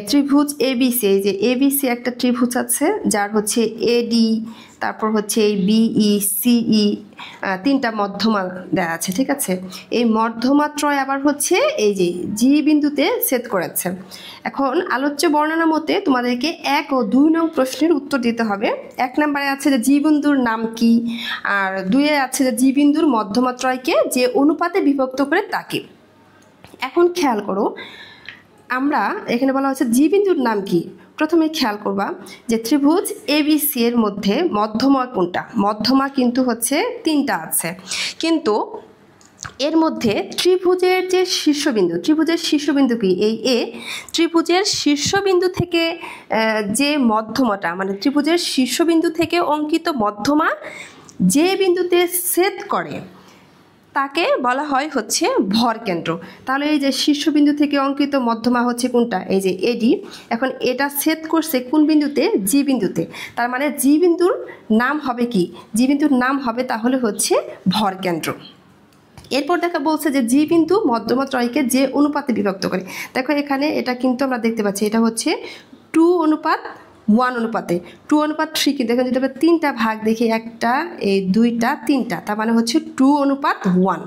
ত্রিভুজ এবিসি, এই যে এবিসি একটা ত্রিভুজ আছে যার হচ্ছে এডি, তারপর হচ্ছে এই বিই সিই তিনটা মধ্যমা দেওয়া আছে, ঠিক আছে। এই মধ্যমা ত্রয় আবার হচ্ছে এই যে জি বিন্দুতে ছেদ করেছে। এখন আলোচ্য বর্ণনা মতে তোমাদেরকে 1 ও 2 নং প্রশ্নের উত্তর দিতে হবে। 1 নম্বরে আছে যে জি বিন্দুর নাম কি, আর 2-এ আছে যে জি বিন্দুর মধ্যমা ত্রয়কে যে অনুপাতে বিভক্ত করে তাকে। এখন খেয়াল করো, আমরা এখানে বলা হচ্ছে জি বিন্দুর নাম কি। প্রথমে খেয়াল করবা যে ত্রিভুজ এবিসি এর মধ্যে মধ্যমা কোনটা। মধ্যমা কিন্তু হচ্ছে 3টা আছে, কিন্তু এর মধ্যে ত্রিভুজের যে শীর্ষবিন্দু, ত্রিভুজের শীর্ষবিন্দু কি এই এ, ত্রিভুজের শীর্ষবিন্দু থেকে যে মধ্যমাটা, মানে ত্রিভুজের শীর্ষবিন্দু থেকে অঙ্কিত মধ্যমা যে বিন্দুতে ছেদ করে তাকে বলা হয় হচ্ছে ভরকেন্দ্র। তাহলে এই যে শীর্ষবিন্দু থেকে অঙ্কিত মধ্যমা হচ্ছে কোনটা, এই যে এডি। এখন এটা ছেদ করছে কোন বিন্দুতে, জি বিন্দুতে। তার মানে জি বিন্দুর নাম হবে কি, জি বিন্দুর নাম হবে তাহলে হচ্ছে ভরকেন্দ্র। এরপর দেখা বলছে যে জি বিন্দু মধ্যমা ত্রয়কে যে অনুপাতে বিভক্ত করে। দেখো এখানে এটা কিন্তু আমরা দেখতে পাচ্ছি এটা হচ্ছে 2:1 অনুপাতে, 2:3 কিন্তু এখানে যদি আমরা 3টা ভাগ দেখি, 1টা, এই 2টা, 3টা, তার মানে হচ্ছে 2:1।